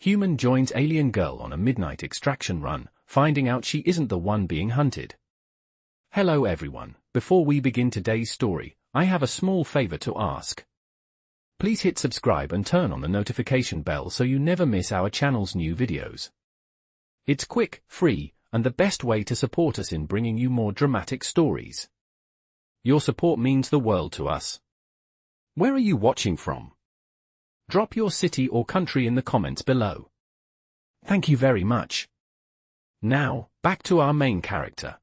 human joins alien girl on a midnight extraction run, finding out she isn't the one being hunted. Hello everyone, before we begin today's story, I have a small favor to ask. Please hit subscribe and turn on the notification bell so you never miss our channel's new videos. It's quick, free, and the best way to support us in bringing you more dramatic stories. Your support means the world to us. Where are you watching from? Drop your city or country in the comments below. Thank you very much. Now, back to our main character.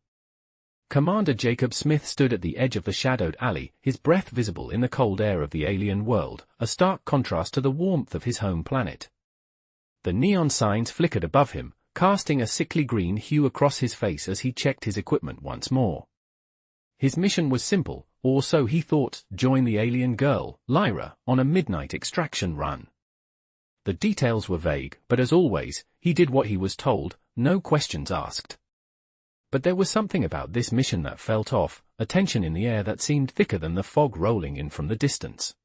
Commander Jacob Smith stood at the edge of the shadowed alley, his breath visible in the cold air of the alien world, a stark contrast to the warmth of his home planet. The neon signs flickered above him, casting a sickly green hue across his face as he checked his equipment once more. His mission was simple, or so he thought: join the alien girl, Lyra, on a midnight extraction run. The details were vague, but as always, he did what he was told, no questions asked. But there was something about this mission that felt off, a tension in the air that seemed thicker than the fog rolling in from the distance.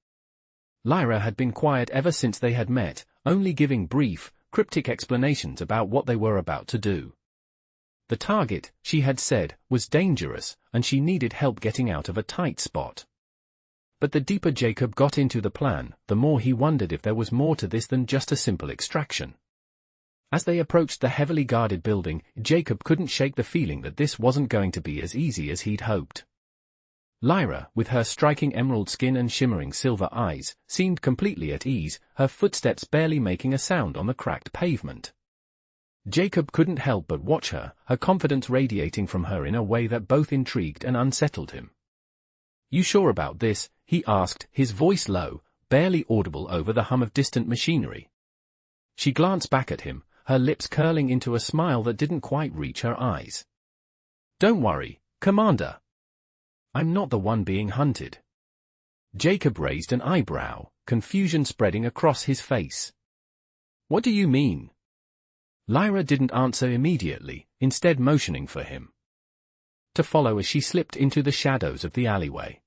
Lyra had been quiet ever since they had met, only giving brief, cryptic explanations about what they were about to do. The target, she had said, was dangerous, and she needed help getting out of a tight spot. But the deeper Jacob got into the plan, the more he wondered if there was more to this than just a simple extraction. As they approached the heavily guarded building, Jacob couldn't shake the feeling that this wasn't going to be as easy as he'd hoped. Lyra, with her striking emerald skin and shimmering silver eyes, seemed completely at ease, her footsteps barely making a sound on the cracked pavement. Jacob couldn't help but watch her, her confidence radiating from her in a way that both intrigued and unsettled him. "You sure about this?" he asked, his voice low, barely audible over the hum of distant machinery. She glanced back at him, her lips curling into a smile that didn't quite reach her eyes. "Don't worry, Commander. I'm not the one being hunted." Jacob raised an eyebrow, confusion spreading across his face. "What do you mean?" Lyra didn't answer immediately, instead motioning for him to follow as she slipped into the shadows of the alleyway.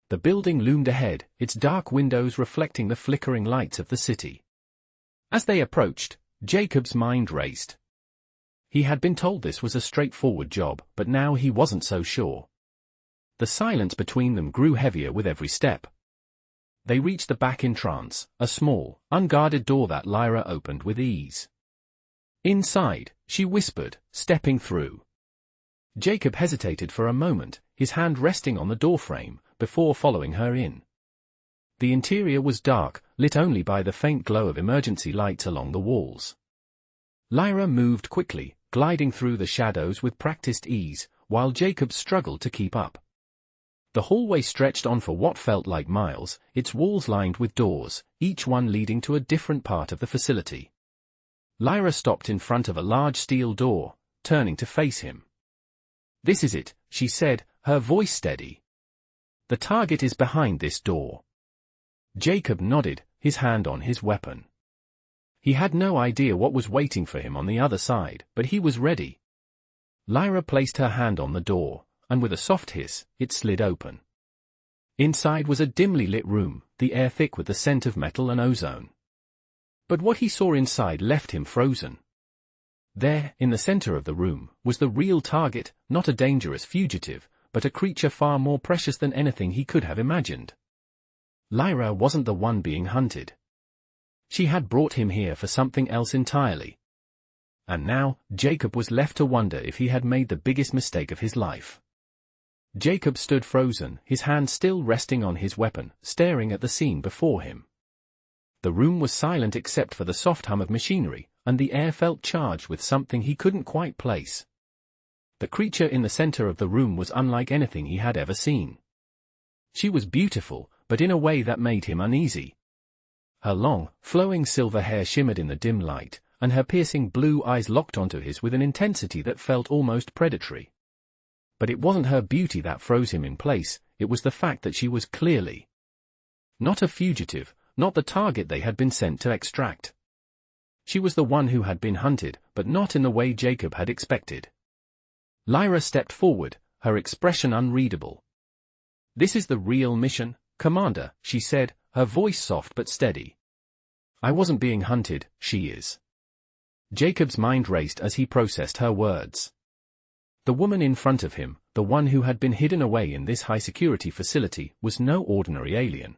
The building loomed ahead, its dark windows reflecting the flickering lights of the city. As they approached, Jacob's mind raced. He had been told this was a straightforward job, but now he wasn't so sure. The silence between them grew heavier with every step. They reached the back entrance, a small, unguarded door that Lyra opened with ease. "Inside," she whispered, stepping through. Jacob hesitated for a moment, his hand resting on the doorframe, before following her in. The interior was dark, lit only by the faint glow of emergency lights along the walls. Lyra moved quickly, gliding through the shadows with practiced ease, while Jacob struggled to keep up. The hallway stretched on for what felt like miles, its walls lined with doors, each one leading to a different part of the facility. Lyra stopped in front of a large steel door, turning to face him. "This is it," she said, her voice steady. "The target is behind this door." Jacob nodded, his hand on his weapon. He had no idea what was waiting for him on the other side, but he was ready. Lyra placed her hand on the door, and with a soft hiss, it slid open. Inside was a dimly lit room, the air thick with the scent of metal and ozone. But what he saw inside left him frozen. There, in the center of the room, was the real target, not a dangerous fugitive, but a creature far more precious than anything he could have imagined. Lyra wasn't the one being hunted. She had brought him here for something else entirely. And now, Jacob was left to wonder if he had made the biggest mistake of his life. Jacob stood frozen, his hand still resting on his weapon, staring at the scene before him. The room was silent except for the soft hum of machinery, and the air felt charged with something he couldn't quite place. The creature in the center of the room was unlike anything he had ever seen. She was beautiful, but in a way that made him uneasy. Her long, flowing silver hair shimmered in the dim light, and her piercing blue eyes locked onto his with an intensity that felt almost predatory. But it wasn't her beauty that froze him in place, it was the fact that she was clearly not a fugitive, not the target they had been sent to extract. She was the one who had been hunted, but not in the way Jacob had expected. Lyra stepped forward, her expression unreadable. "This is the real mission, Commander," she said, her voice soft but steady. I wasn't being hunted, she is. Jacob's mind raced as he processed her words. The woman in front of him, the one who had been hidden away in this high-security facility, was no ordinary alien.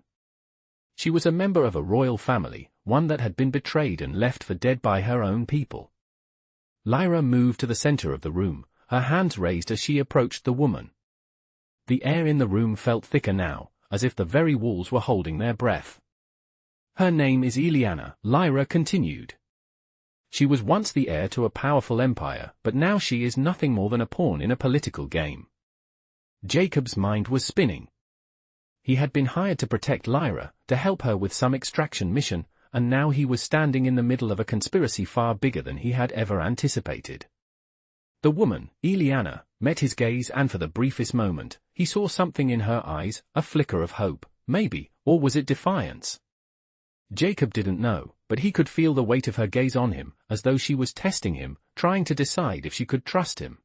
She was a member of a royal family, one that had been betrayed and left for dead by her own people. Lyra moved to the center of the room, her hands raised as she approached the woman. The air in the room felt thicker now, as if the very walls were holding their breath. Her name is Eliana, Lyra continued. She was once the heir to a powerful empire, but now she is nothing more than a pawn in a political game. Jacob's mind was spinning. He had been hired to protect Lyra, to help her with some extraction mission, and now he was standing in the middle of a conspiracy far bigger than he had ever anticipated. The woman, Eliana, met his gaze, and for the briefest moment, he saw something in her eyes, a flicker of hope, maybe, or was it defiance? Jacob didn't know, but he could feel the weight of her gaze on him, as though she was testing him, trying to decide if she could trust him.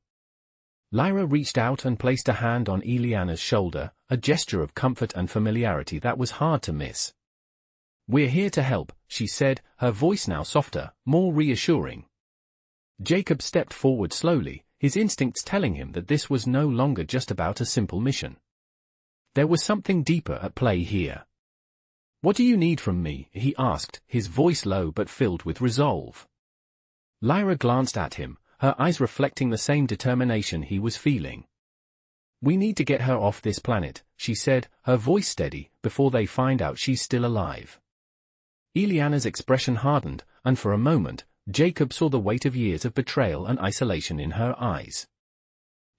Lyra reached out and placed a hand on Eliana's shoulder, a gesture of comfort and familiarity that was hard to miss. "We're here to help," she said, her voice now softer, more reassuring. Jacob stepped forward slowly, his instincts telling him that this was no longer just about a simple mission. There was something deeper at play here. "What do you need from me?" he asked, his voice low but filled with resolve. Lyra glanced at him, her eyes reflecting the same determination he was feeling. "We need to get her off this planet," she said, her voice steady, "before they find out she's still alive." Eliana's expression hardened, and for a moment, Jacob saw the weight of years of betrayal and isolation in her eyes.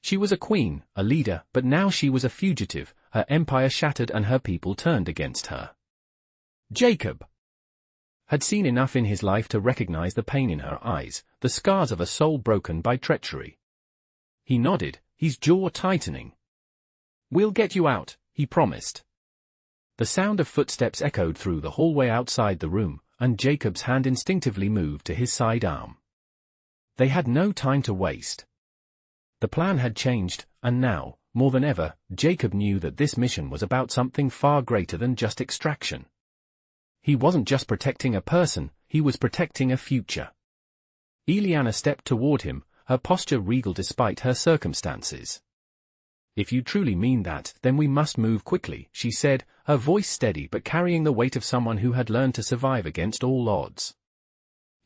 She was a queen, a leader, but now she was a fugitive, her empire shattered and her people turned against her. Jacob had seen enough in his life to recognize the pain in her eyes, the scars of a soul broken by treachery. He nodded, his jaw tightening. "We'll get you out," he promised. The sound of footsteps echoed through the hallway outside the room, and Jacob's hand instinctively moved to his sidearm. They had no time to waste. The plan had changed, and now, more than ever, Jacob knew that this mission was about something far greater than just extraction. He wasn't just protecting a person, he was protecting a future. Eliana stepped toward him, her posture regal despite her circumstances. "If you truly mean that, then we must move quickly," she said, her voice steady but carrying the weight of someone who had learned to survive against all odds.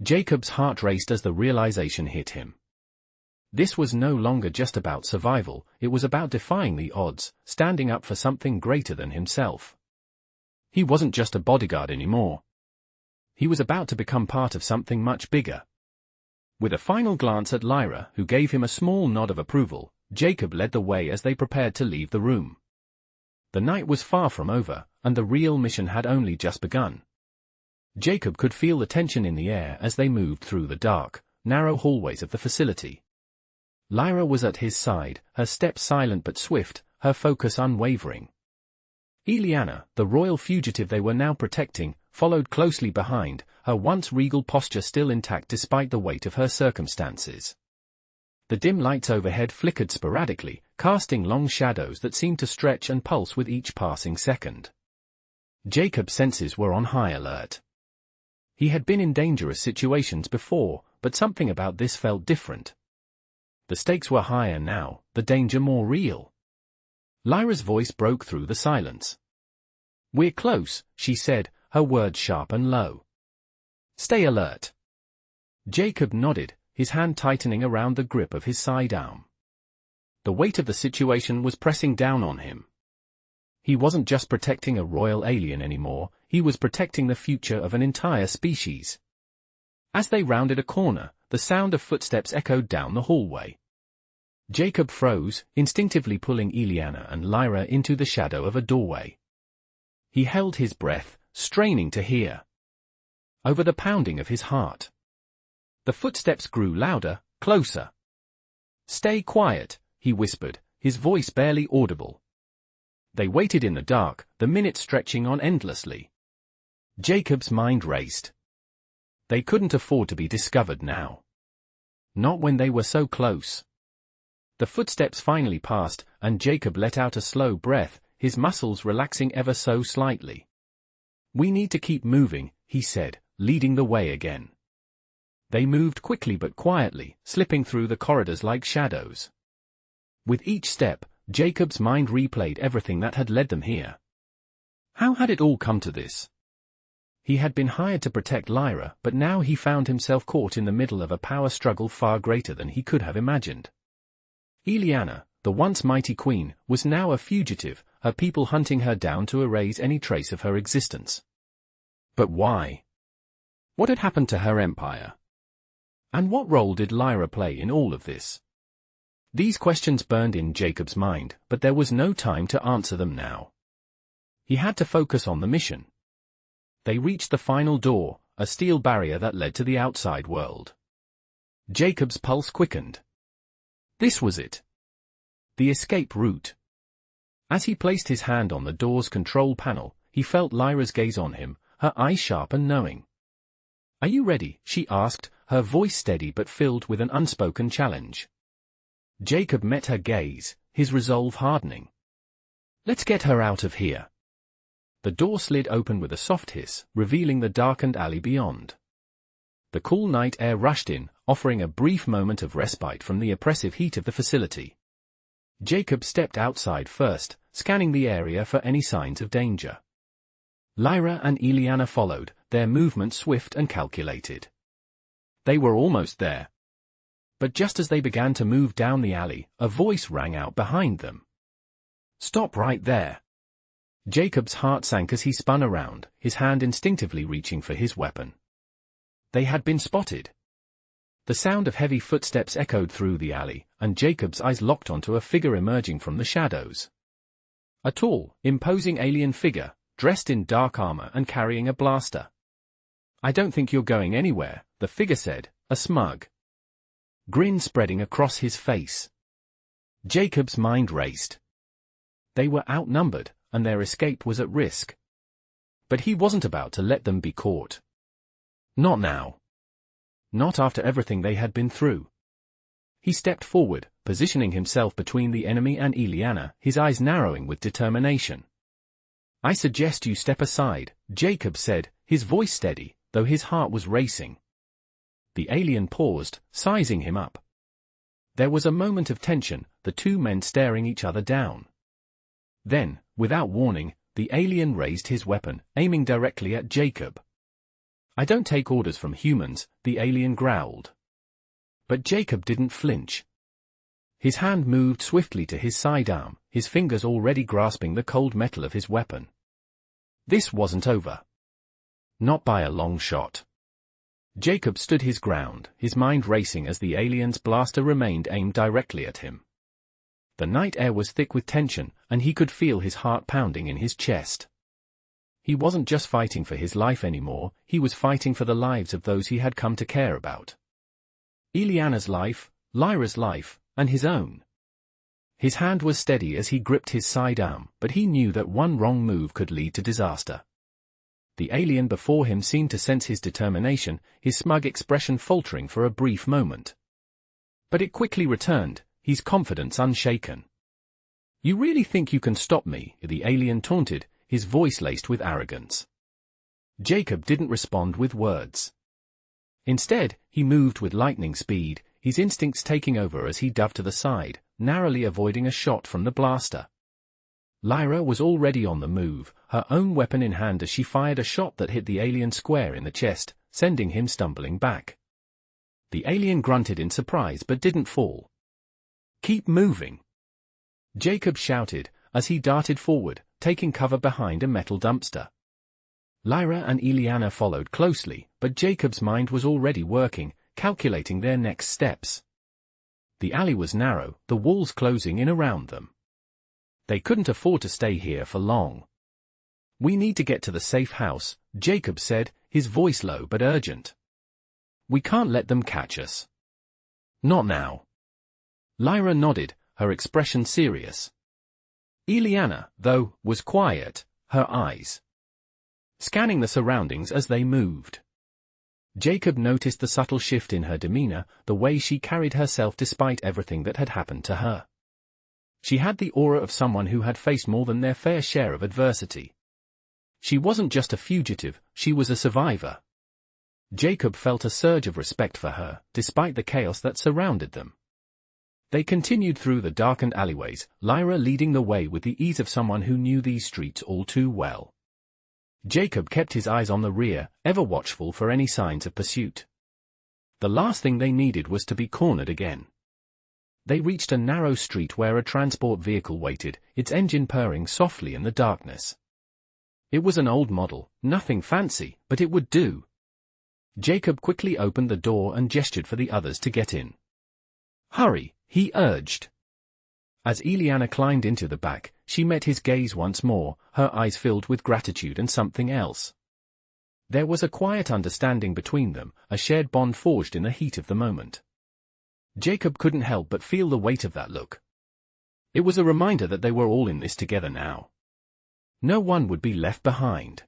Jacob's heart raced as the realization hit him. This was no longer just about survival, it was about defying the odds, standing up for something greater than himself. He wasn't just a bodyguard anymore. He was about to become part of something much bigger. With a final glance at Lyra, who gave him a small nod of approval, Jacob led the way as they prepared to leave the room. The night was far from over, and the real mission had only just begun. Jacob could feel the tension in the air as they moved through the dark, narrow hallways of the facility. Lyra was at his side, her steps silent but swift, her focus unwavering. Eliana, the royal fugitive they were now protecting, followed closely behind, her once regal posture still intact despite the weight of her circumstances. The dim lights overhead flickered sporadically, casting long shadows that seemed to stretch and pulse with each passing second. Jacob's senses were on high alert. He had been in dangerous situations before, but something about this felt different. The stakes were higher now, the danger more real. Lyra's voice broke through the silence. "We're close," she said, her words sharp and low. "Stay alert." Jacob nodded, his hand tightening around the grip of his sidearm. The weight of the situation was pressing down on him. He wasn't just protecting a royal alien anymore, he was protecting the future of an entire species. As they rounded a corner, the sound of footsteps echoed down the hallway. Jacob froze, instinctively pulling Eliana and Lyra into the shadow of a doorway. He held his breath, straining to hear. Over the pounding of his heart. The footsteps grew louder, closer. "Stay quiet," he whispered, his voice barely audible. They waited in the dark, the minutes stretching on endlessly. Jacob's mind raced. They couldn't afford to be discovered now. Not when they were so close. The footsteps finally passed, and Jacob let out a slow breath, his muscles relaxing ever so slightly. "We need to keep moving," he said, leading the way again. They moved quickly but quietly, slipping through the corridors like shadows. With each step, Jacob's mind replayed everything that had led them here. How had it all come to this? He had been hired to protect Lyra, but now he found himself caught in the middle of a power struggle far greater than he could have imagined. Illyana, the once mighty queen, was now a fugitive, her people hunting her down to erase any trace of her existence. But why? What had happened to her empire? And what role did Lyra play in all of this? These questions burned in Jacob's mind, but there was no time to answer them now. He had to focus on the mission. They reached the final door, a steel barrier that led to the outside world. Jacob's pulse quickened. This was it. The escape route. As he placed his hand on the door's control panel, he felt Lyra's gaze on him, her eyes sharp and knowing. "Are you ready?" she asked, her voice steady but filled with an unspoken challenge. Jacob met her gaze, his resolve hardening. "Let's get her out of here." The door slid open with a soft hiss, revealing the darkened alley beyond. The cool night air rushed in, offering a brief moment of respite from the oppressive heat of the facility. Jacob stepped outside first, scanning the area for any signs of danger. Lyra and Illyana followed, their movements swift and calculated. They were almost there. But just as they began to move down the alley, a voice rang out behind them. "Stop right there." Jacob's heart sank as he spun around, his hand instinctively reaching for his weapon. They had been spotted. The sound of heavy footsteps echoed through the alley, and Jacob's eyes locked onto a figure emerging from the shadows. A tall, imposing alien figure, dressed in dark armor and carrying a blaster. "I don't think you're going anywhere," the figure said, a smug grin spreading across his face. Jacob's mind raced. They were outnumbered, and their escape was at risk. But he wasn't about to let them be caught. Not now. Not after everything they had been through. He stepped forward, positioning himself between the enemy and Illyana, his eyes narrowing with determination. "I suggest you step aside," Jacob said, his voice steady, though his heart was racing. The alien paused, sizing him up. There was a moment of tension, the two men staring each other down. Then, without warning, the alien raised his weapon, aiming directly at Jacob. "I don't take orders from humans," the alien growled. But Jacob didn't flinch. His hand moved swiftly to his sidearm, his fingers already grasping the cold metal of his weapon. This wasn't over. Not by a long shot. Jacob stood his ground, his mind racing as the alien's blaster remained aimed directly at him. The night air was thick with tension, and he could feel his heart pounding in his chest. He wasn't just fighting for his life anymore, he was fighting for the lives of those he had come to care about. Illyana's life, Lyra's life, and his own. His hand was steady as he gripped his sidearm, but he knew that one wrong move could lead to disaster. The alien before him seemed to sense his determination, his smug expression faltering for a brief moment. But it quickly returned, his confidence unshaken. "You really think you can stop me?" the alien taunted, his voice laced with arrogance. Jacob didn't respond with words. Instead, he moved with lightning speed, his instincts taking over as he dove to the side, narrowly avoiding a shot from the blaster. Lyra was already on the move, her own weapon in hand as she fired a shot that hit the alien square in the chest, sending him stumbling back. The alien grunted in surprise but didn't fall. "Keep moving!" Jacob shouted, as he darted forward, taking cover behind a metal dumpster. Lyra and Illyana followed closely, but Jacob's mind was already working, calculating their next steps. The alley was narrow, the walls closing in around them. They couldn't afford to stay here for long. "We need to get to the safe house," Jacob said, his voice low but urgent. "We can't let them catch us." "Not now." Lyra nodded, her expression serious. Illyana, though, was quiet, her eyes scanning the surroundings as they moved. Jacob noticed the subtle shift in her demeanor, the way she carried herself despite everything that had happened to her. She had the aura of someone who had faced more than their fair share of adversity. She wasn't just a fugitive, she was a survivor. Jacob felt a surge of respect for her, despite the chaos that surrounded them. They continued through the darkened alleyways, Lyra leading the way with the ease of someone who knew these streets all too well. Jacob kept his eyes on the rear, ever watchful for any signs of pursuit. The last thing they needed was to be cornered again. They reached a narrow street where a transport vehicle waited, its engine purring softly in the darkness. It was an old model, nothing fancy, but it would do. Jacob quickly opened the door and gestured for the others to get in. "Hurry," he urged. As Eliana climbed into the back, she met his gaze once more, her eyes filled with gratitude and something else. There was a quiet understanding between them, a shared bond forged in the heat of the moment. Jacob couldn't help but feel the weight of that look. It was a reminder that they were all in this together now. No one would be left behind.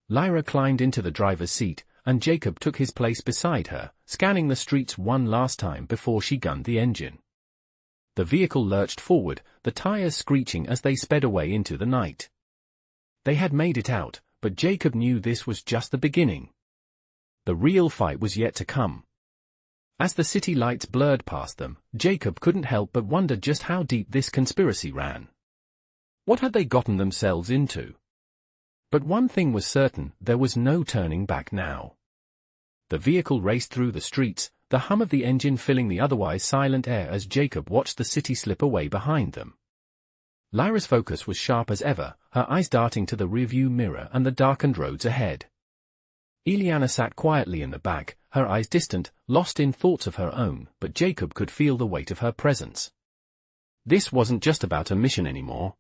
Lyra climbed into the driver's seat, and Jacob took his place beside her, scanning the streets one last time before she gunned the engine. The vehicle lurched forward, the tires screeching as they sped away into the night. They had made it out, but Jacob knew this was just the beginning. The real fight was yet to come. As the city lights blurred past them, Jacob couldn't help but wonder just how deep this conspiracy ran. What had they gotten themselves into? But one thing was certain, there was no turning back now. The vehicle raced through the streets, the hum of the engine filling the otherwise silent air as Jacob watched the city slip away behind them. Lyra's focus was sharp as ever, her eyes darting to the rearview mirror and the darkened roads ahead. Eliana sat quietly in the back, her eyes distant, lost in thoughts of her own, but Jacob could feel the weight of her presence. This wasn't just about a mission anymore.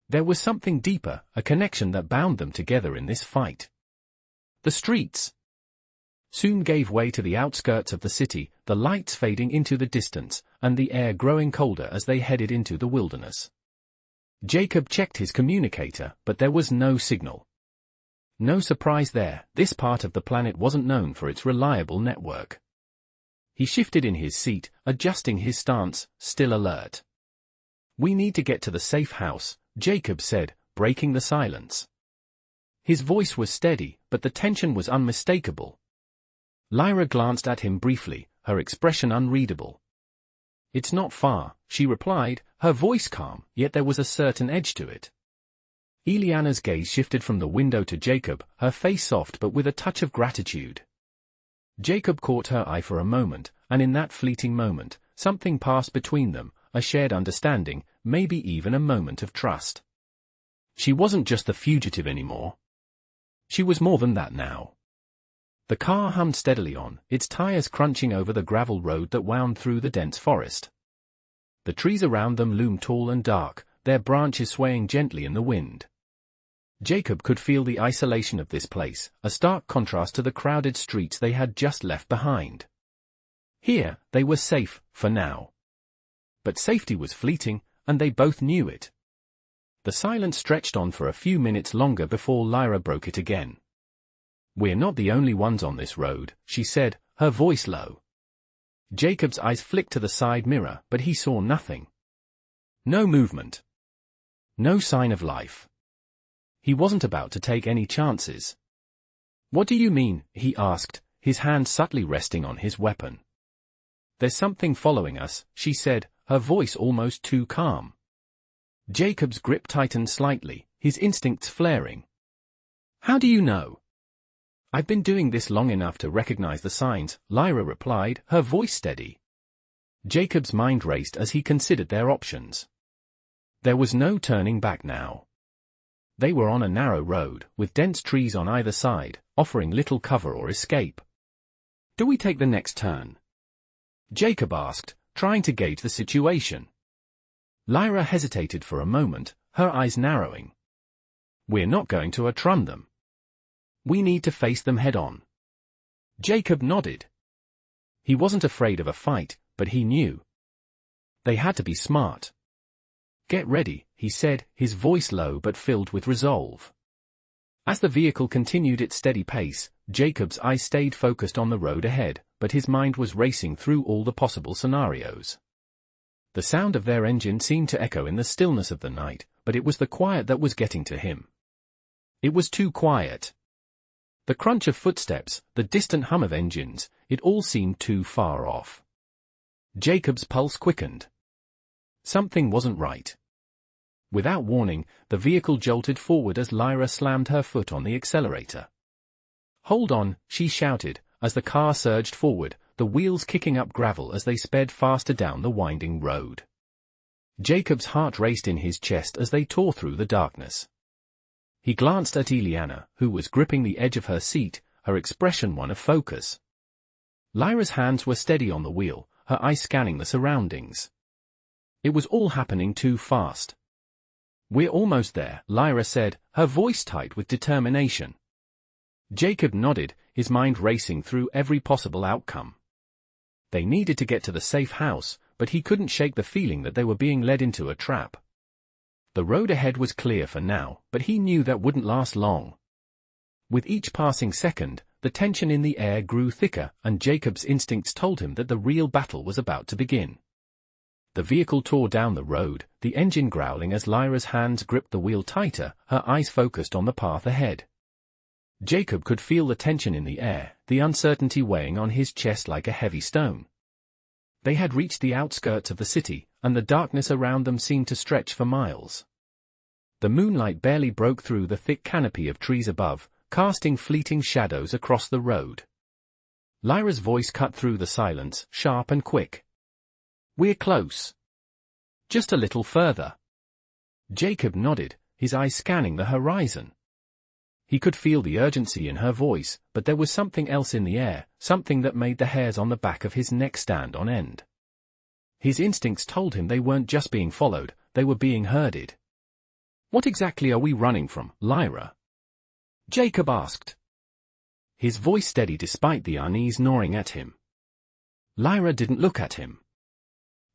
There was something deeper, a connection that bound them together in this fight. The streets soon gave way to the outskirts of the city, the lights fading into the distance, and the air growing colder as they headed into the wilderness. Jacob checked his communicator, but there was no signal. No surprise there, this part of the planet wasn't known for its reliable network. He shifted in his seat, adjusting his stance, still alert. "We need to get to the safe house," Jacob said, breaking the silence. His voice was steady, but the tension was unmistakable. Lyra glanced at him briefly, her expression unreadable. "It's not far," she replied, her voice calm, yet there was a certain edge to it. Eliana's gaze shifted from the window to Jacob, her face soft but with a touch of gratitude. Jacob caught her eye for a moment, and in that fleeting moment, something passed between them, a shared understanding, maybe even a moment of trust. She wasn't just the fugitive anymore. She was more than that now. The car hummed steadily on, its tires crunching over the gravel road that wound through the dense forest. The trees around them loomed tall and dark, their branches swaying gently in the wind. Jacob could feel the isolation of this place, a stark contrast to the crowded streets they had just left behind. Here, they were safe, for now. But safety was fleeting, and they both knew it. The silence stretched on for a few minutes longer before Lyra broke it again. "We're not the only ones on this road," she said, her voice low. Jacob's eyes flicked to the side mirror, but he saw nothing. No movement. No sign of life. He wasn't about to take any chances. "What do you mean?" he asked, his hand subtly resting on his weapon. "There's something following us," she said, her voice almost too calm. Jacob's grip tightened slightly, his instincts flaring. "How do you know?" "I've been doing this long enough to recognize the signs," Lyra replied, her voice steady. Jacob's mind raced as he considered their options. There was no turning back now. They were on a narrow road, with dense trees on either side, offering little cover or escape. "Do we take the next turn?" Jacob asked, trying to gauge the situation. Lyra hesitated for a moment, her eyes narrowing. "We're not going to outrun them. We need to face them head-on." Jacob nodded. He wasn't afraid of a fight, but he knew they had to be smart. "Get ready," he said, his voice low but filled with resolve. As the vehicle continued its steady pace, Jacob's eyes stayed focused on the road ahead, but his mind was racing through all the possible scenarios. The sound of their engine seemed to echo in the stillness of the night, but it was the quiet that was getting to him. It was too quiet. The crunch of footsteps, the distant hum of engines, it all seemed too far off. Jacob's pulse quickened. Something wasn't right. Without warning, the vehicle jolted forward as Lyra slammed her foot on the accelerator. "Hold on," she shouted, as the car surged forward, the wheels kicking up gravel as they sped faster down the winding road. Jacob's heart raced in his chest as they tore through the darkness. He glanced at Eliana, who was gripping the edge of her seat, her expression one of focus. Lyra's hands were steady on the wheel, her eyes scanning the surroundings. It was all happening too fast. "We're almost there," Lyra said, her voice tight with determination. Jacob nodded, his mind racing through every possible outcome. They needed to get to the safe house, but he couldn't shake the feeling that they were being led into a trap. The road ahead was clear for now, but he knew that wouldn't last long. With each passing second, the tension in the air grew thicker, and Jacob's instincts told him that the real battle was about to begin. The vehicle tore down the road, the engine growling as Lyra's hands gripped the wheel tighter, her eyes focused on the path ahead. Jacob could feel the tension in the air, the uncertainty weighing on his chest like a heavy stone. They had reached the outskirts of the city, and the darkness around them seemed to stretch for miles. The moonlight barely broke through the thick canopy of trees above, casting fleeting shadows across the road. Lyra's voice cut through the silence, sharp and quick. "We're close. Just a little further." Jacob nodded, his eyes scanning the horizon. He could feel the urgency in her voice, but there was something else in the air, something that made the hairs on the back of his neck stand on end. His instincts told him they weren't just being followed, they were being herded. "What exactly are we running from, Lyra?" Jacob asked. His voice steady despite the unease gnawing at him. Lyra didn't look at him.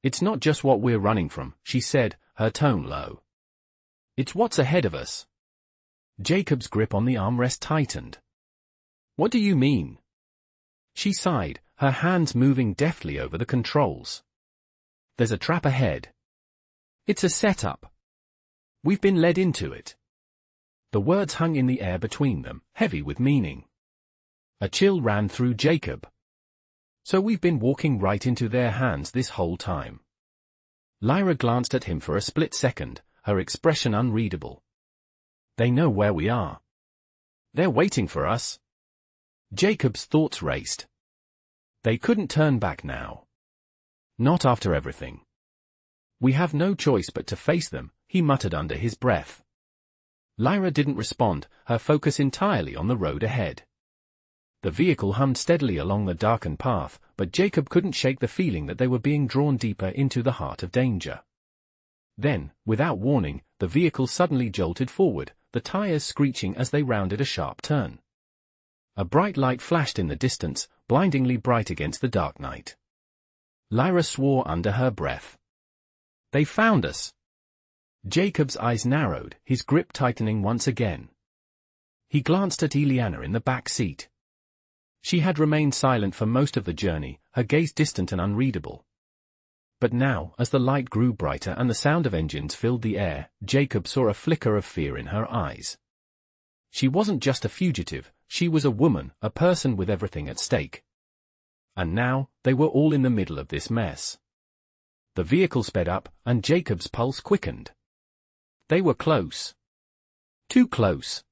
"It's not just what we're running from," she said, her tone low. "It's what's ahead of us." Jacob's grip on the armrest tightened. "What do you mean?" She sighed, her hands moving deftly over the controls. "There's a trap ahead. It's a setup. We've been led into it." The words hung in the air between them, heavy with meaning. A chill ran through Jacob. "So we've been walking right into their hands this whole time." Lyra glanced at him for a split second, her expression unreadable. "They know where we are. They're waiting for us." Jacob's thoughts raced. They couldn't turn back now. Not after everything. "We have no choice but to face them," he muttered under his breath. Lyra didn't respond, her focus entirely on the road ahead. The vehicle hummed steadily along the darkened path, but Jacob couldn't shake the feeling that they were being drawn deeper into the heart of danger. Then, without warning, the vehicle suddenly jolted forward, the tires screeching as they rounded a sharp turn. A bright light flashed in the distance, blindingly bright against the dark night. Lyra swore under her breath. "They found us." Jacob's eyes narrowed, his grip tightening once again. He glanced at Eliana in the back seat. She had remained silent for most of the journey, her gaze distant and unreadable. But now, as the light grew brighter and the sound of engines filled the air, Jacob saw a flicker of fear in her eyes. She wasn't just a fugitive, she was a woman, a person with everything at stake. And now, they were all in the middle of this mess. The vehicle sped up, and Jacob's pulse quickened. They were close. Too close.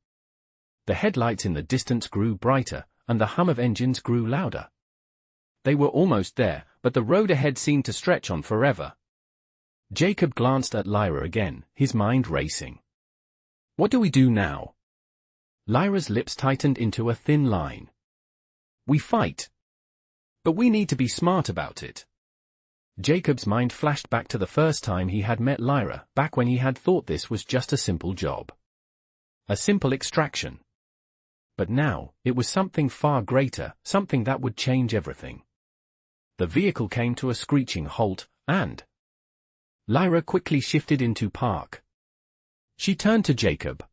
The headlights in the distance grew brighter, and the hum of engines grew louder. They were almost there, but the road ahead seemed to stretch on forever. Jacob glanced at Lyra again, his mind racing. "What do we do now?" Lyra's lips tightened into a thin line. "We fight. But we need to be smart about it." Jacob's mind flashed back to the first time he had met Lyra, back when he had thought this was just a simple job. A simple extraction. But now, it was something far greater, something that would change everything. The vehicle came to a screeching halt, and Lyra quickly shifted into park. She turned to Jacob.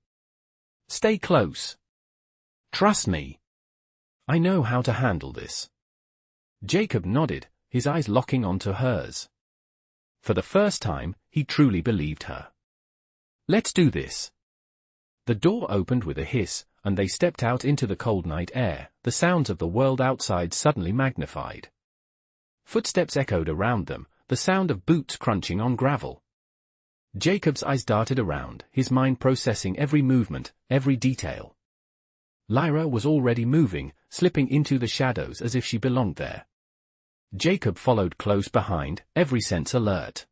"Stay close. Trust me. I know how to handle this." Jacob nodded, his eyes locking onto hers. For the first time, he truly believed her. "Let's do this." The door opened with a hiss, and they stepped out into the cold night air, the sounds of the world outside suddenly magnified. Footsteps echoed around them, the sound of boots crunching on gravel. Jacob's eyes darted around, his mind processing every movement, every detail. Lyra was already moving, slipping into the shadows as if she belonged there. Jacob followed close behind, every sense alert.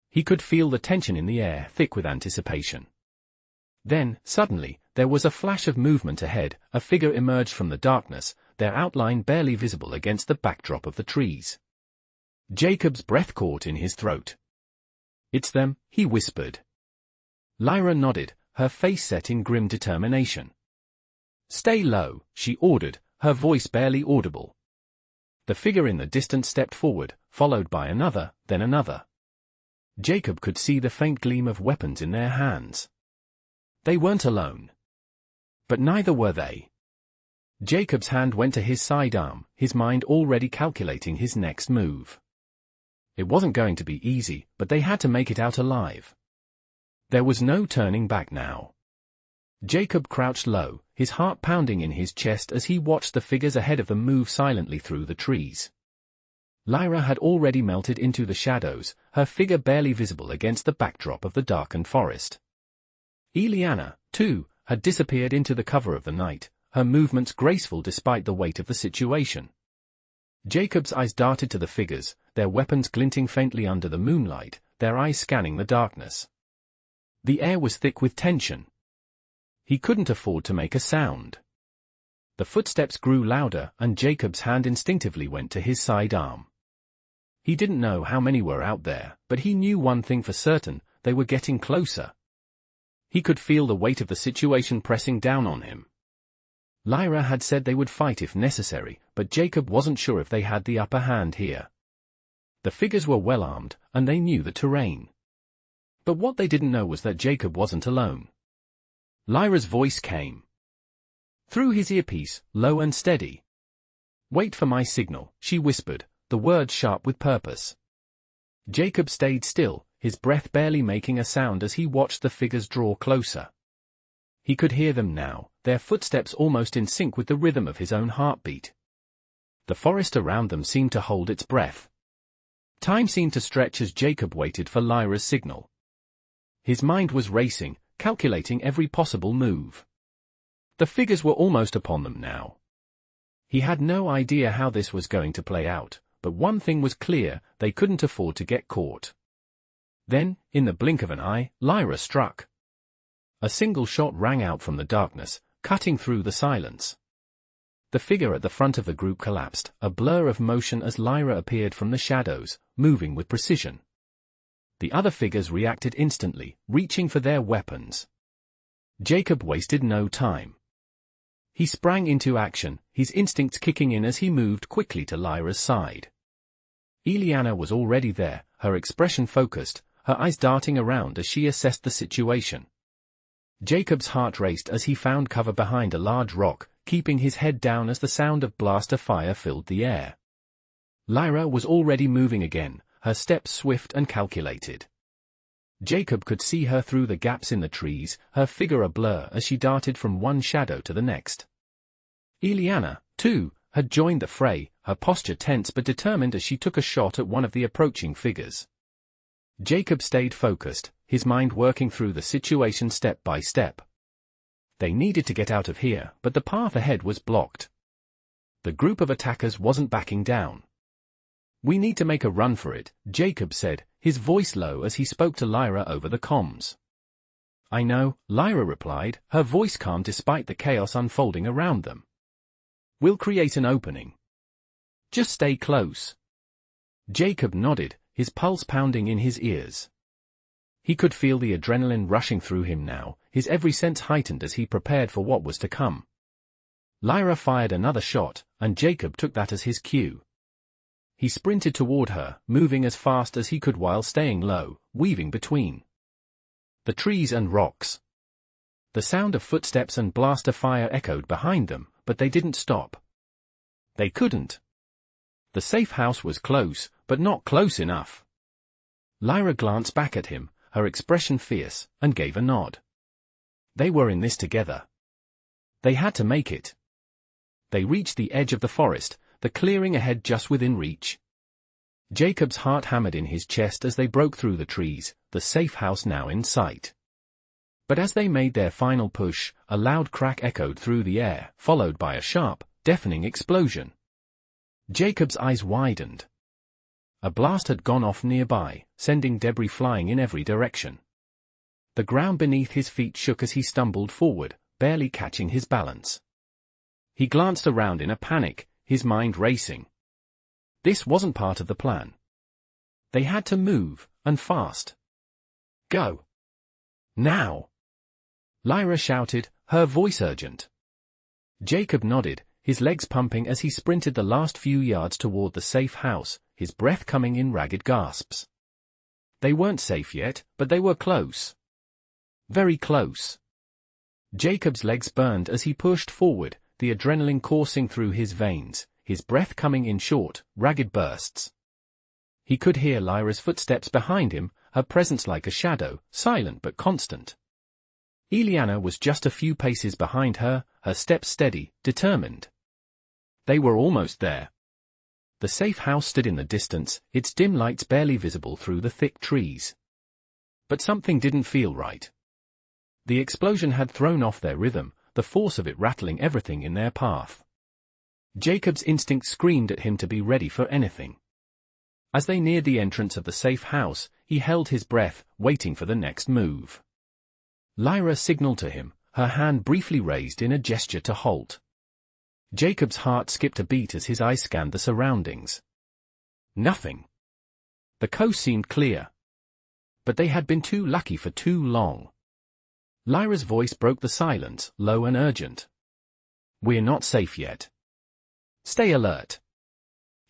He could feel the tension in the air, thick with anticipation. Then, suddenly, there was a flash of movement ahead, a figure emerged from the darkness, their outline barely visible against the backdrop of the trees. Jacob's breath caught in his throat. "It's them," he whispered. Lyra nodded, her face set in grim determination. "Stay low," she ordered, her voice barely audible. The figure in the distance stepped forward, followed by another, then another. Jacob could see the faint gleam of weapons in their hands. They weren't alone. But neither were they. Jacob's hand went to his sidearm, his mind already calculating his next move. It wasn't going to be easy, but they had to make it out alive. There was no turning back now. Jacob crouched low, his heart pounding in his chest as he watched the figures ahead of them move silently through the trees. Lyra had already melted into the shadows, her figure barely visible against the backdrop of the darkened forest. Eliana, too, had disappeared into the cover of the night, her movements graceful despite the weight of the situation. Jacob's eyes darted to the figures, their weapons glinting faintly under the moonlight, their eyes scanning the darkness. The air was thick with tension. He couldn't afford to make a sound. The footsteps grew louder, and Jacob's hand instinctively went to his sidearm. He didn't know how many were out there, but he knew one thing for certain, they were getting closer. He could feel the weight of the situation pressing down on him. Lyra had said they would fight if necessary, but Jacob wasn't sure if they had the upper hand here. The figures were well armed, and they knew the terrain. But what they didn't know was that Jacob wasn't alone. Lyra's voice came through his earpiece, low and steady. "Wait for my signal," she whispered, the words sharp with purpose. Jacob stayed still, his breath barely making a sound as he watched the figures draw closer. He could hear them now, their footsteps almost in sync with the rhythm of his own heartbeat. The forest around them seemed to hold its breath. Time seemed to stretch as Jacob waited for Lyra's signal. His mind was racing, calculating every possible move. The figures were almost upon them now. He had no idea how this was going to play out, but one thing was clear, they couldn't afford to get caught. Then, in the blink of an eye, Lyra struck. A single shot rang out from the darkness, cutting through the silence. The figure at the front of the group collapsed, a blur of motion as Lyra appeared from the shadows, moving with precision. The other figures reacted instantly, reaching for their weapons. Jacob wasted no time. He sprang into action, his instincts kicking in as he moved quickly to Lyra's side. Eliana was already there, her expression focused, her eyes darting around as she assessed the situation. Jacob's heart raced as he found cover behind a large rock, keeping his head down as the sound of blaster fire filled the air. Lyra was already moving again, her steps swift and calculated. Jacob could see her through the gaps in the trees, her figure a blur as she darted from one shadow to the next. Eliana, too, had joined the fray, her posture tense but determined as she took a shot at one of the approaching figures. Jacob stayed focused, his mind working through the situation step by step. They needed to get out of here, but the path ahead was blocked. The group of attackers wasn't backing down. "We need to make a run for it," Jacob said, his voice low as he spoke to Lyra over the comms. "I know," Lyra replied, her voice calm despite the chaos unfolding around them. "We'll create an opening. Just stay close." Jacob nodded, his pulse pounding in his ears. He could feel the adrenaline rushing through him now, his every sense heightened as he prepared for what was to come. Lyra fired another shot, and Jacob took that as his cue. He sprinted toward her, moving as fast as he could while staying low, weaving between the trees and rocks. The sound of footsteps and blaster fire echoed behind them, but they didn't stop. They couldn't. The safe house was close, but not close enough. Lyra glanced back at him, her expression fierce, and gave a nod. They were in this together. They had to make it. They reached the edge of the forest, the clearing ahead just within reach. Jacob's heart hammered in his chest as they broke through the trees, the safe house now in sight. But as they made their final push, a loud crack echoed through the air, followed by a sharp, deafening explosion. Jacob's eyes widened. A blast had gone off nearby, sending debris flying in every direction. The ground beneath his feet shook as he stumbled forward, barely catching his balance. He glanced around in a panic, his mind racing. This wasn't part of the plan. They had to move, and fast. Go! Now! Lyra shouted, her voice urgent. Jacob nodded, his legs pumping as he sprinted the last few yards toward the safe house, his breath coming in ragged gasps. They weren't safe yet, but they were close. Very close. Jacob's legs burned as he pushed forward, the adrenaline coursing through his veins, his breath coming in short, ragged bursts. He could hear Lyra's footsteps behind him, her presence like a shadow, silent but constant. Eliana was just a few paces behind her, her steps steady, determined. They were almost there. The safe house stood in the distance, its dim lights barely visible through the thick trees. But something didn't feel right. The explosion had thrown off their rhythm, the force of it rattling everything in their path. Jacob's instinct screamed at him to be ready for anything. As they neared the entrance of the safe house, he held his breath, waiting for the next move. Lyra signaled to him, her hand briefly raised in a gesture to halt. Jacob's heart skipped a beat as his eyes scanned the surroundings. Nothing. The coast seemed clear. But they had been too lucky for too long. Lyra's voice broke the silence, low and urgent. We're not safe yet. Stay alert.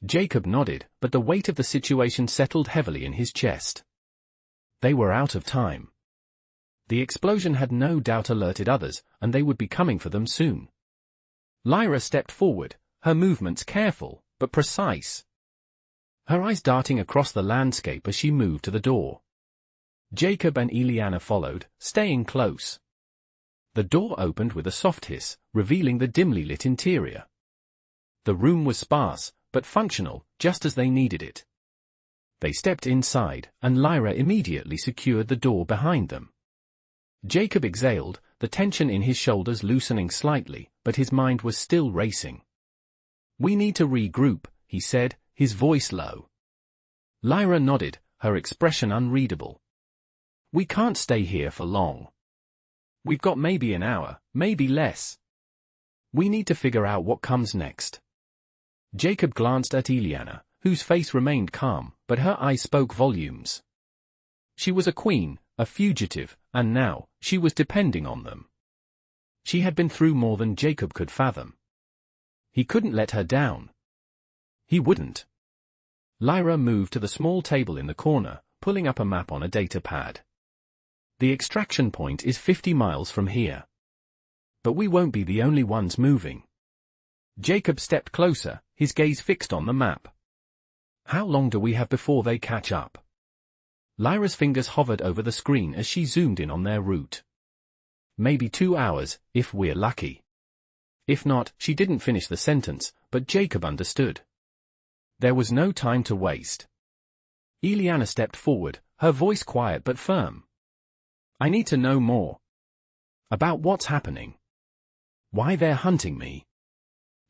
Jacob nodded, but the weight of the situation settled heavily in his chest. They were out of time. The explosion had no doubt alerted others, and they would be coming for them soon. Lyra stepped forward, her movements careful, but precise. Her eyes darting across the landscape as she moved to the door. Jacob and Eliana followed, staying close. The door opened with a soft hiss, revealing the dimly lit interior. The room was sparse, but functional, just as they needed it. They stepped inside, and Lyra immediately secured the door behind them. Jacob exhaled, the tension in his shoulders loosening slightly, but his mind was still racing. We need to regroup, he said, his voice low. Lyra nodded, her expression unreadable. We can't stay here for long. We've got maybe an hour, maybe less. We need to figure out what comes next. Jacob glanced at Eliana, whose face remained calm, but her eyes spoke volumes. She was a queen, a fugitive, and now, she was depending on them. She had been through more than Jacob could fathom. He couldn't let her down. He wouldn't. Lyra moved to the small table in the corner, pulling up a map on a data pad. The extraction point is 50 miles from here. But we won't be the only ones moving. Jacob stepped closer, his gaze fixed on the map. How long do we have before they catch up? Lyra's fingers hovered over the screen as she zoomed in on their route. Maybe 2 hours, if we're lucky. If not, she didn't finish the sentence, but Jacob understood. There was no time to waste. Eliana stepped forward, her voice quiet but firm. I need to know more. About what's happening. Why they're hunting me.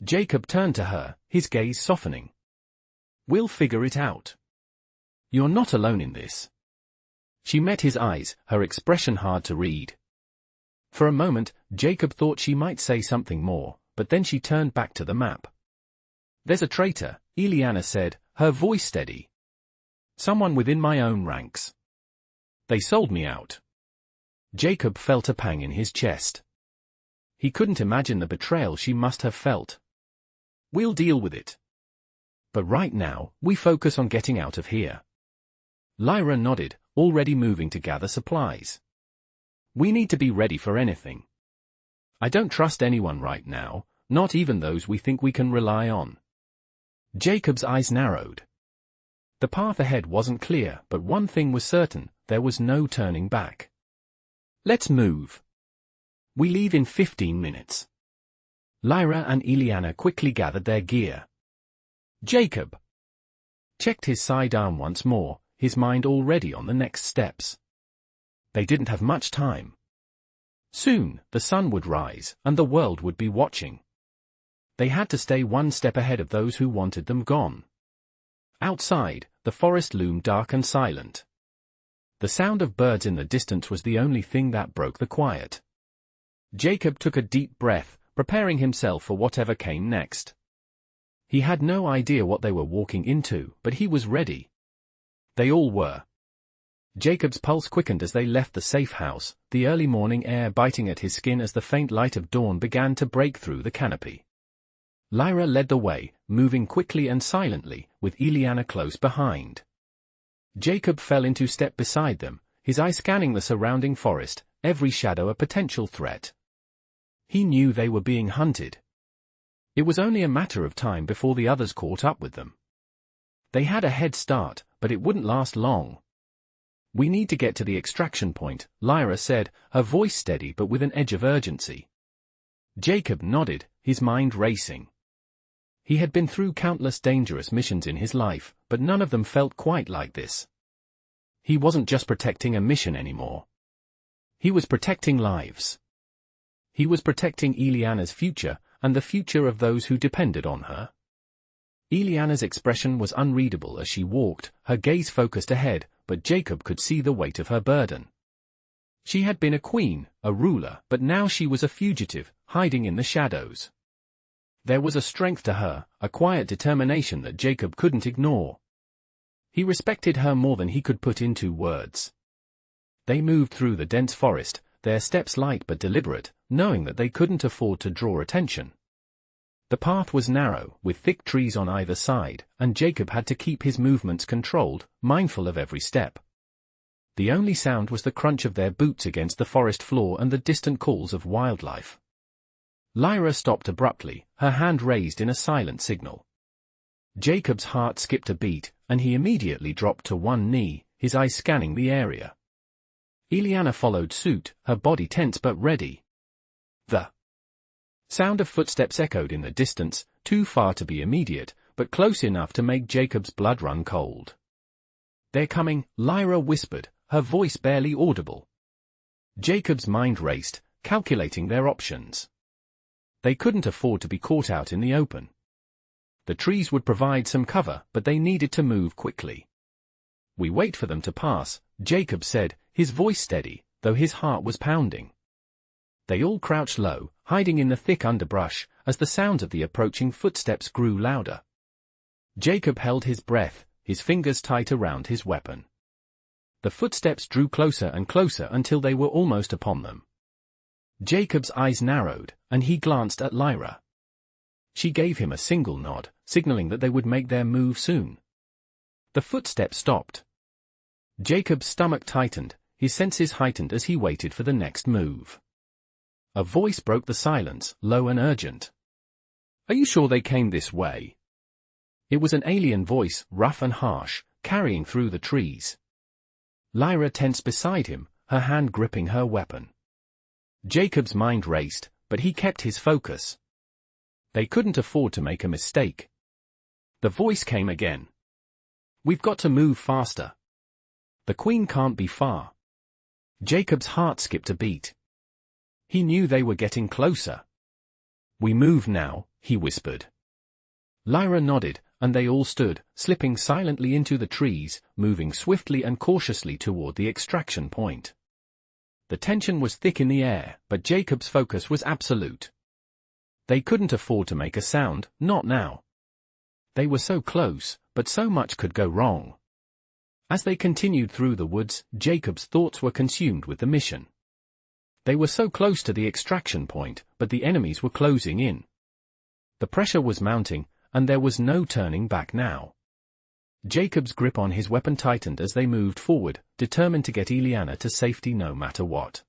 Jacob turned to her, his gaze softening. We'll figure it out. You're not alone in this. She met his eyes, her expression hard to read. For a moment, Jacob thought she might say something more, but then she turned back to the map. There's a traitor, Eliana said, her voice steady. Someone within my own ranks. They sold me out. Jacob felt a pang in his chest. He couldn't imagine the betrayal she must have felt. We'll deal with it. But right now, we focus on getting out of here. Lyra nodded, already moving to gather supplies. We need to be ready for anything. I don't trust anyone right now, not even those we think we can rely on. Jacob's eyes narrowed. The path ahead wasn't clear, but one thing was certain, there was no turning back. Let's move. We leave in 15 minutes. Lyra and Ileana quickly gathered their gear. Jacob checked his sidearm once more, his mind already on the next steps. They didn't have much time. Soon, the sun would rise, and the world would be watching. They had to stay one step ahead of those who wanted them gone. Outside, the forest loomed dark and silent. The sound of birds in the distance was the only thing that broke the quiet. Jacob took a deep breath, preparing himself for whatever came next. He had no idea what they were walking into, but he was ready. They all were. Jacob's pulse quickened as they left the safe house, the early morning air biting at his skin as the faint light of dawn began to break through the canopy. Lyra led the way, moving quickly and silently, with Ileana close behind. Jacob fell into step beside them, his eye scanning the surrounding forest, every shadow a potential threat. He knew they were being hunted. It was only a matter of time before the others caught up with them. They had a head start, but it wouldn't last long. "We need to get to the extraction point," Lyra said, her voice steady but with an edge of urgency. Jacob nodded, his mind racing. He had been through countless dangerous missions in his life, but none of them felt quite like this. He wasn't just protecting a mission anymore. He was protecting lives. He was protecting Ileana's future, and the future of those who depended on her. Ileana's expression was unreadable as she walked, her gaze focused ahead, but Jacob could see the weight of her burden. She had been a queen, a ruler, but now she was a fugitive, hiding in the shadows. There was a strength to her, a quiet determination that Jacob couldn't ignore. He respected her more than he could put into words. They moved through the dense forest, their steps light but deliberate, knowing that they couldn't afford to draw attention. The path was narrow, with thick trees on either side, and Jacob had to keep his movements controlled, mindful of every step. The only sound was the crunch of their boots against the forest floor and the distant calls of wildlife. Lyra stopped abruptly, her hand raised in a silent signal. Jacob's heart skipped a beat, and he immediately dropped to one knee, his eyes scanning the area. Ileana followed suit, her body tense but ready. The sound of footsteps echoed in the distance, too far to be immediate, but close enough to make Jacob's blood run cold. "They're coming," Lyra whispered, her voice barely audible. Jacob's mind raced, calculating their options. They couldn't afford to be caught out in the open. The trees would provide some cover, but they needed to move quickly. "We wait for them to pass," Jacob said, his voice steady, though his heart was pounding. They all crouched low, hiding in the thick underbrush, as the sounds of the approaching footsteps grew louder. Jacob held his breath, his fingers tight around his weapon. The footsteps drew closer and closer until they were almost upon them. Jacob's eyes narrowed, and he glanced at Lyra. She gave him a single nod, signaling that they would make their move soon. The footsteps stopped. Jacob's stomach tightened, his senses heightened as he waited for the next move. A voice broke the silence, low and urgent. "Are you sure they came this way?" It was an alien voice, rough and harsh, carrying through the trees. Lyra tensed beside him, her hand gripping her weapon. Jacob's mind raced, but he kept his focus. They couldn't afford to make a mistake. The voice came again. "We've got to move faster. The Queen can't be far." Jacob's heart skipped a beat. He knew they were getting closer. "We move now," he whispered. Lyra nodded, and they all stood, slipping silently into the trees, moving swiftly and cautiously toward the extraction point. The tension was thick in the air, but Jacob's focus was absolute. They couldn't afford to make a sound, not now. They were so close, but so much could go wrong. As they continued through the woods, Jacob's thoughts were consumed with the mission. They were so close to the extraction point, but the enemies were closing in. The pressure was mounting, and there was no turning back now. Jacob's grip on his weapon tightened as they moved forward, determined to get Ileana to safety no matter what.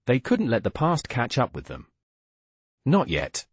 They couldn't let the past catch up with them. Not yet.